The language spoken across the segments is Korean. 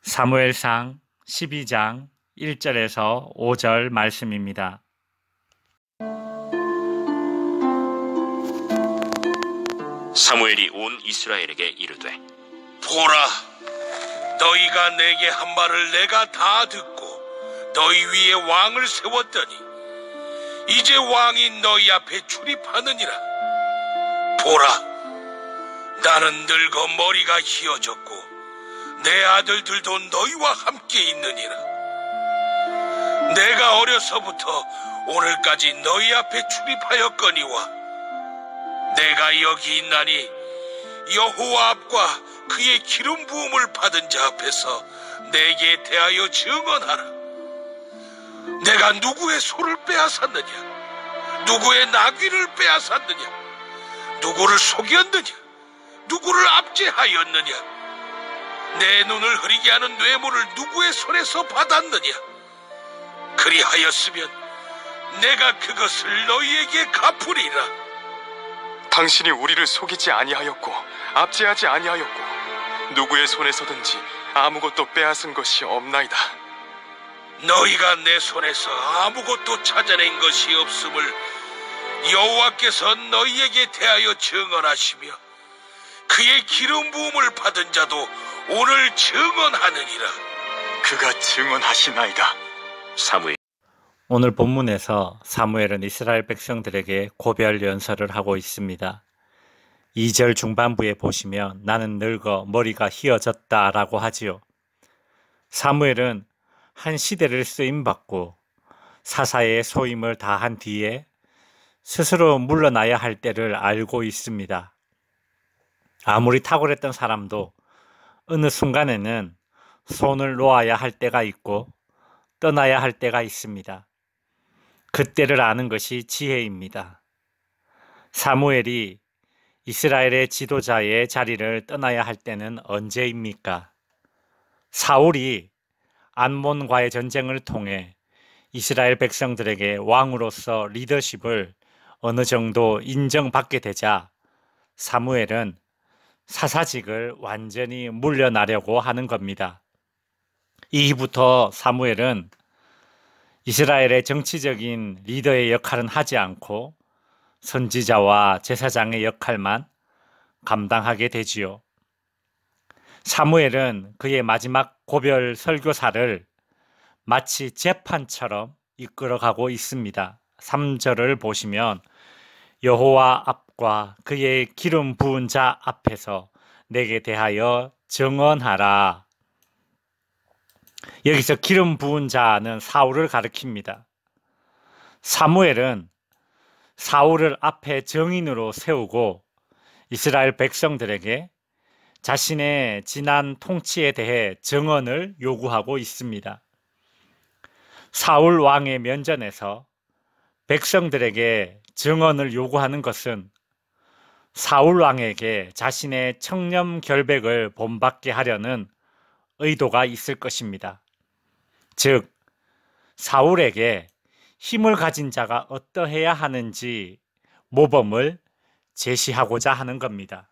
사무엘상 12장 1절에서 5절 말씀입니다. 사무엘이 온 이스라엘에게 이르되, 보라, 너희가 내게 한 말을 내가 다 듣고 너희 위에 왕을 세웠더니 이제 왕이 너희 앞에 출입하느니라. 보라, 나는 늙어 머리가 희어졌고 내 아들들도 너희와 함께 있느니라. 내가 어려서부터 오늘까지 너희 앞에 출입하였거니와 내가 여기 있나니 여호와 앞과 그의 기름 부음을 받은 자 앞에서 내게 대하여 증언하라. 내가 누구의 소를 빼앗았느냐? 누구의 나귀를 빼앗았느냐? 누구를 속였느냐? 누구를 압제하였느냐? 내 눈을 흐리게 하는 뇌물을 누구의 손에서 받았느냐? 그리하였으면 내가 그것을 너희에게 갚으리라. 당신이 우리를 속이지 아니하였고 압제하지 아니하였고 누구의 손에서든지 아무것도 빼앗은 것이 없나이다. 너희가 내 손에서 아무것도 찾아낸 것이 없음을 여호와께서 너희에게 대하여 증언하시며 그의 기름 부음을 받은 자도 오늘 증언하느니라. 그가 증언하시나이다. 사무엘. 오늘 본문에서 사무엘은 이스라엘 백성들에게 고별 연설을 하고 있습니다. 2절 중반부에 보시면 나는 늙어 머리가 희어졌다 라고 하지요. 사무엘은 한 시대를 쓰임받고 사사의 소임을 다한 뒤에 스스로 물러나야 할 때를 알고 있습니다. 아무리 탁월했던 사람도 어느 순간에는 손을 놓아야 할 때가 있고 떠나야 할 때가 있습니다. 그때를 아는 것이 지혜입니다. 사무엘이 이스라엘의 지도자의 자리를 떠나야 할 때는 언제입니까? 사울이 암몬과의 전쟁을 통해 이스라엘 백성들에게 왕으로서 리더십을 어느 정도 인정받게 되자 사무엘은 사사직을 완전히 물려나려고 하는 겁니다. 이후부터 사무엘은 이스라엘의 정치적인 리더의 역할은 하지 않고 선지자와 제사장의 역할만 감당하게 되지요. 사무엘은 그의 마지막 고별 설교사를 마치 재판처럼 이끌어가고 있습니다. 3절을 보시면 여호와 앞과 그의 기름 부은 자 앞에서 내게 대하여 증언하라. 여기서 기름 부은 자는 사울을 가리킵니다. 사무엘은 사울을 앞에 정인으로 세우고 이스라엘 백성들에게 자신의 지난 통치에 대해 증언을 요구하고 있습니다. 사울 왕의 면전에서 백성들에게 증언을 요구하는 것은 사울 왕에게 자신의 청렴 결백을 본받게 하려는 의도가 있을 것입니다. 즉, 사울에게 힘을 가진 자가 어떠해야 하는지 모범을 제시하고자 하는 겁니다.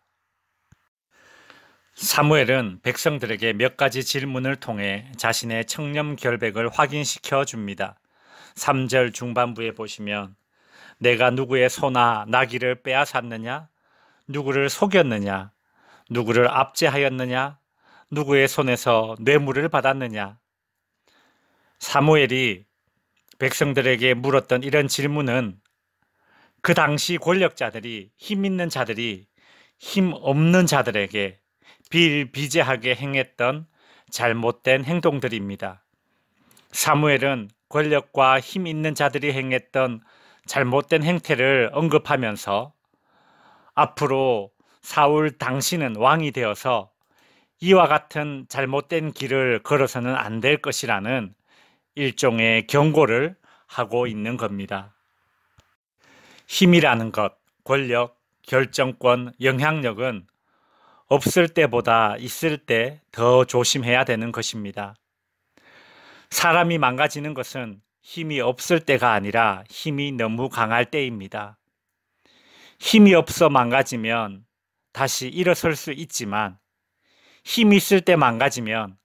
사무엘은 백성들에게 몇 가지 질문을 통해 자신의 청렴 결백을 확인시켜 줍니다. 3절 중반부에 보시면 내가 누구의 소나 나귀를 빼앗았느냐? 누구를 속였느냐? 누구를 압제하였느냐? 누구의 손에서 뇌물을 받았느냐? 사무엘이 백성들에게 물었던 이런 질문은 그 당시 권력자들이 힘 있는 자들이 힘 없는 자들에게 비일비재하게 행했던 잘못된 행동들입니다. 사무엘은 권력과 힘 있는 자들이 행했던 잘못된 행태를 언급하면서 앞으로 사울 당신은 왕이 되어서 이와 같은 잘못된 길을 걸어서는 안 될 것이라는 일종의 경고를 하고 있는 겁니다. 힘이라는 것, 권력, 결정권, 영향력은 없을 때보다 있을 때 더 조심해야 되는 것입니다. 사람이 망가지는 것은 힘이 없을 때가 아니라 힘이 너무 강할 때입니다. 힘이 없어 망가지면 다시 일어설 수 있지만 힘이 있을 때 망가지면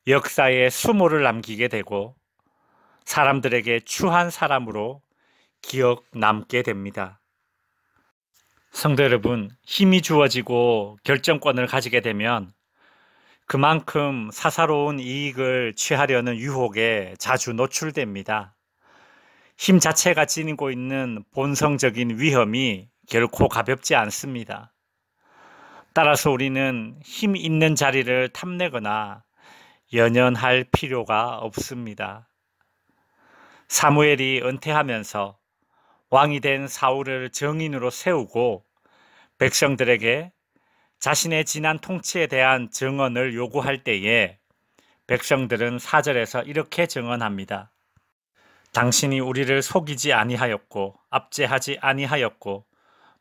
역사에 수모를 남기게 되고 사람들에게 추한 사람으로 기억 남게 됩니다. 성도 여러분, 힘이 주어지고 결정권을 가지게 되면 그만큼 사사로운 이익을 취하려는 유혹에 자주 노출됩니다. 힘 자체가 지니고 있는 본성적인 위험이 결코 가볍지 않습니다. 따라서 우리는 힘 있는 자리를 탐내거나 연연할 필요가 없습니다. 사무엘이 은퇴하면서 왕이 된 사울을 정인으로 세우고 백성들에게 자신의 지난 통치에 대한 증언을 요구할 때에 백성들은 4절에서 이렇게 증언합니다. 당신이 우리를 속이지 아니하였고 압제하지 아니하였고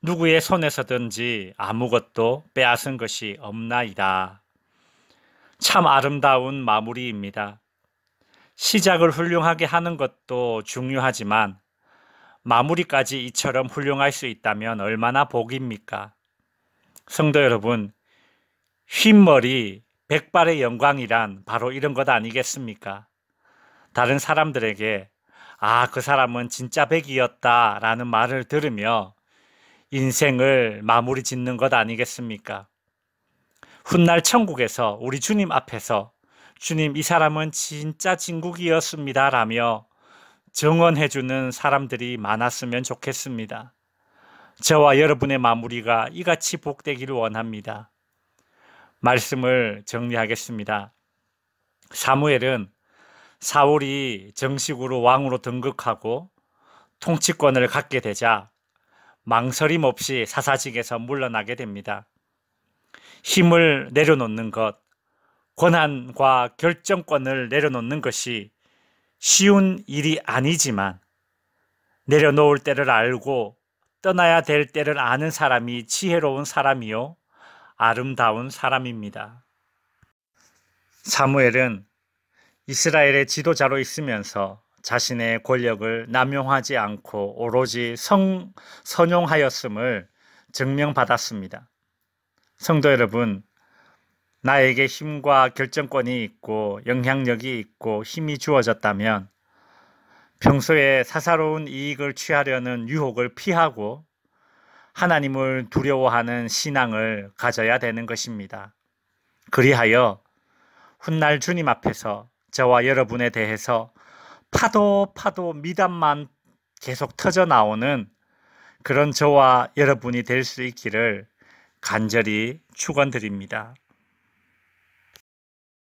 누구의 손에서든지 아무것도 빼앗은 것이 없나이다. 참 아름다운 마무리입니다. 시작을 훌륭하게 하는 것도 중요하지만 마무리까지 이처럼 훌륭할 수 있다면 얼마나 복입니까? 성도 여러분, 흰머리 백발의 영광이란 바로 이런 것 아니겠습니까? 다른 사람들에게 그 사람은 진짜 백이었다 라는 말을 들으며 인생을 마무리 짓는 것 아니겠습니까? 훗날 천국에서 우리 주님 앞에서 주님, 이 사람은 진짜 진국이었습니다 라며 증언해주는 사람들이 많았으면 좋겠습니다. 저와 여러분의 마무리가 이같이 복되기를 원합니다. 말씀을 정리하겠습니다. 사무엘은 사울이 정식으로 왕으로 등극하고 통치권을 갖게 되자 망설임 없이 사사직에서 물러나게 됩니다. 힘을 내려놓는 것, 권한과 결정권을 내려놓는 것이 쉬운 일이 아니지만 내려놓을 때를 알고 떠나야 될 때를 아는 사람이 지혜로운 사람이요 아름다운 사람입니다. 사무엘은 이스라엘의 지도자로 있으면서 자신의 권력을 남용하지 않고 오로지 선용하였음을 증명받았습니다. 성도 여러분, 나에게 힘과 결정권이 있고 영향력이 있고 힘이 주어졌다면 평소에 사사로운 이익을 취하려는 유혹을 피하고 하나님을 두려워하는 신앙을 가져야 되는 것입니다. 그리하여 훗날 주님 앞에서 저와 여러분에 대해서 파도 미담만 계속 터져 나오는 그런 저와 여러분이 될 수 있기를 간절히 축원드립니다.